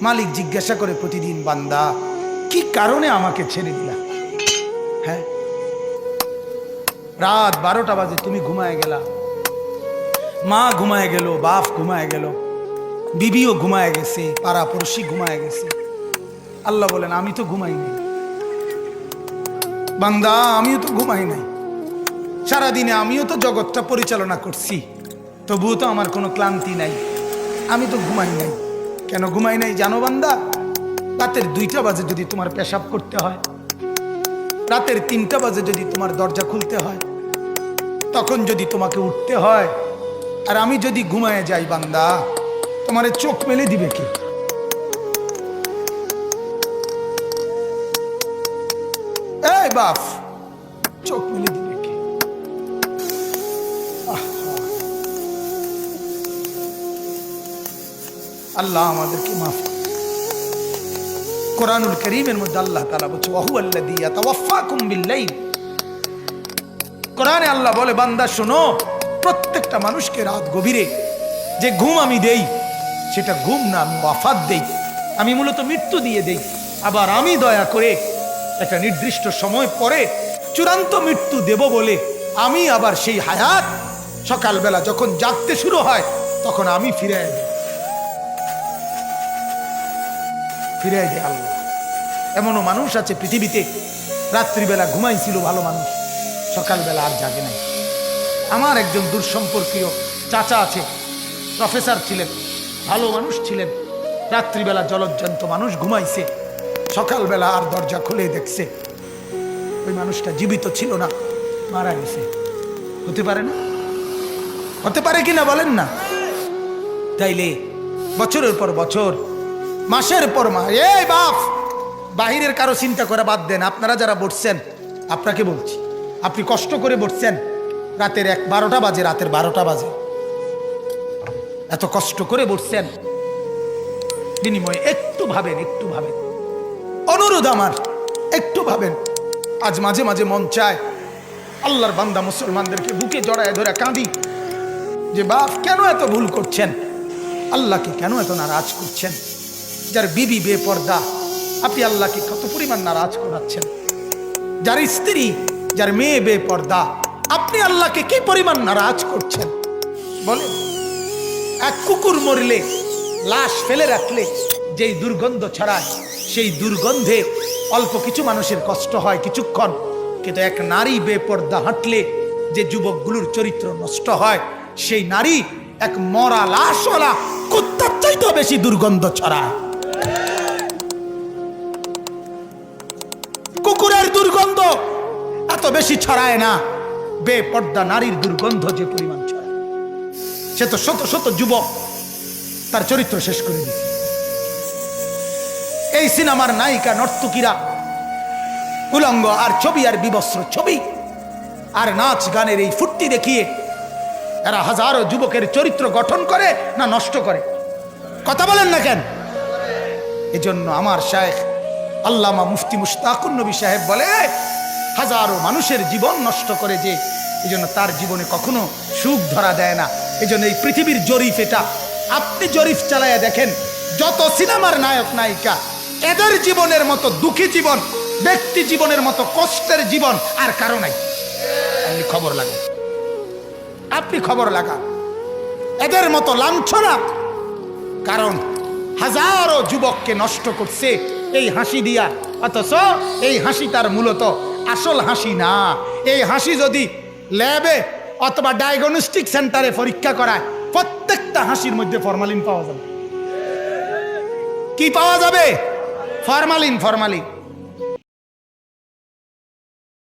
মালিক জিজ্ঞাসা করে প্রতিদিন, বান্দা কি কারণে আমাকে ছেড়ে দিলা? হ্যাঁ, রাত 12টা বাজে তুমি ঘুমায় গেলা, মা ঘুমায় গেল, বাপ ঘুমায় গেল, বিবিও ঘুমায় গেছে, পাড়া পড়শি ঘুমায় গেছে। আল্লাহ বলেন আমি তো ঘুমাই নাই বান্দা, আমিও তো ঘুমাই নাই। সারাদিনে আমিও তো জগৎটা পরিচালনা করছি, তবুও তো আমার কোনো ক্লান্তি নাই, আমি তো ঘুমাই নাই। কেন ঘুমাই নাই জানো বান্দা? রাতের 2টা বাজে যদি তোমার পেশাব করতে হয়, রাতের 3টা বাজে যদি তোমার দরজা খুলতে হয়, তখন যদি তোমাকে উঠতে হয়, আর আমি যদি ঘুমায় যাই বান্দা, তোমারে চোখ মেলে দিবে কে? এই বাপ, চোখ মেলে দিবে কে? আল্লাহ আমাদেরকে মাফ করুন। কোরআনুল কারীমের মধ্যে আল্লাহ তাআলা বলছে ওয়াহুয়াল্লাযী ইয়াতাওয়াফাকুম বিল্লাইল। কোরআনে আল্লাহ বলে, বান্দা শোনো, প্রত্যেকটা মানুষকে রাত গভীরে যে ঘুম আমি দেই, সেটা ঘুম না, আমি ওয়াফাত দেই, আমি মূলত মৃত্যু দিয়ে দেই। আবার আমি দয়া করে একটা নির্দিষ্ট সময় পরে চূড়ান্ত মৃত্যু দেব বলে আমি আবার সেই হায়াত সকালবেলা যখন জাগতে শুরু হয় তখন আমি ফিরাই দিই, ফিরাই দেয় আল্লাহ। এমনও মানুষ আছে পৃথিবীতে, রাত্রিবেলা ঘুমাইছিল ভালো মানুষ, সকালবেলা আর জাগে নাই। আমার একজন দূরসম্পর্কীয় চাচা আছে, প্রফেসর ছিলেন, ভালো মানুষ ছিলেন, রাত্রিবেলা জলজ্জান্ত মানুষ ঘুমাইছে, সকালবেলা আর দরজা খুলে দেখছে ওই মানুষটা জীবিত ছিল না, মারা গেছে। হতে পারে না? হতে পারে কিনা বলেন না? তাইলে বছরের পর বছর, মাসের পর মাস, এই বাপ, বাহিরের কারো চিন্তা করে বাদ দেন। আপনারা যারা বসছেন, আপনাকে বলছি, আপনি কষ্ট করে বসছেন, রাতের 12টা বাজে, রাতের 12টা বাজে, এত কষ্ট করে বসছেন, বিনিময়ে একটু ভাবেন, একটু ভাবেন, অনুরোধ আমার, একটু ভাবেন। আজ মাঝে মাঝে মন চায় আল্লাহর বান্দা মুসলমানদেরকে বুকে জড়ায় ধরে কাঁদি যে বাপ কেন এত ভুল করছেন, আল্লাহকে কেন এত নারাজ করছেন? যার বিবি বেপর্দা, আপনি আল্লাহকে কত পরিমাণ নারাজ করাচ্ছেন। যার স্ত্রী, যার মেয়ে বেপর্দা, আপনি আল্লাহকে কি পরিমাণ নারাজ করছেন বলেন? এক কুকুর মরলে, লাশ ফেলে রাখলে যেই দুর্গন্ধ ছড়ায়, সেই দুর্গন্ধে অল্প কিছু মানুষের কষ্ট হয় কিছুক্ষণ, কিন্তু এক নারী বেপর্দা হাঁটলে যে যুবকগুলোর চরিত্র নষ্ট হয়, সেই নারী এক মরা লাশওয়ালা কুত্তার চাইতেও বেশি দুর্গন্ধ ছড়ায়। কুকুরের দুর্গন্ধ এত বেশি ছড়ায় না, বেপর্দা নারীর দুর্গন্ধ যে পরিমাণ ছড়ায়। সে তো শত শত যুবক তার চরিত্র শেষ করে দিচ্ছে। এই সিনেমার নায়িকা নর্তকীরা উলঙ্গ আর ছবি আর বিবস্ত্র ছবি আর নাচ গানের এই ফুর্তি দেখিয়ে এরা হাজারো যুবকের চরিত্র গঠন করে না নষ্ট করে? কথা বলেন না কেন? এজন্য আমার শায়েখ আল্লামা মুফতি মুশতাকুর নবী সাহেব বলে, হাজারো মানুষের জীবন নষ্ট করে যে, এজন্য তার জীবনে কখনো সুখ ধরা দেয় না। এজন্য এই পৃথিবীর জরিপ এটা, আপনি জরিপ চালায়া দেখেন, যত সিনেমার নায়ক নায়িকা, এদের জীবনের মতো দুঃখী জীবন, ব্যক্তি জীবনের মতো কষ্টের জীবন আর কারো নাই। আপনি খবর লাগান, আপনি খবর লাগান, এদের মতো লাঞ্ছনা। কারণ হাজারো যুবককে নষ্ট করছে এই হাসি দিয়া, অথচ এই হাসি তার মূলত আসল হাসি না। এই হাসি যদি ল্যাবে অথবা ডায়াগনস্টিক সেন্টারে পরীক্ষা করায়, প্রত্যেকটা হাসির মধ্যে ফরমালিন পাওয়া যাবে। কি পাওয়া যাবে? Formalin, formalin.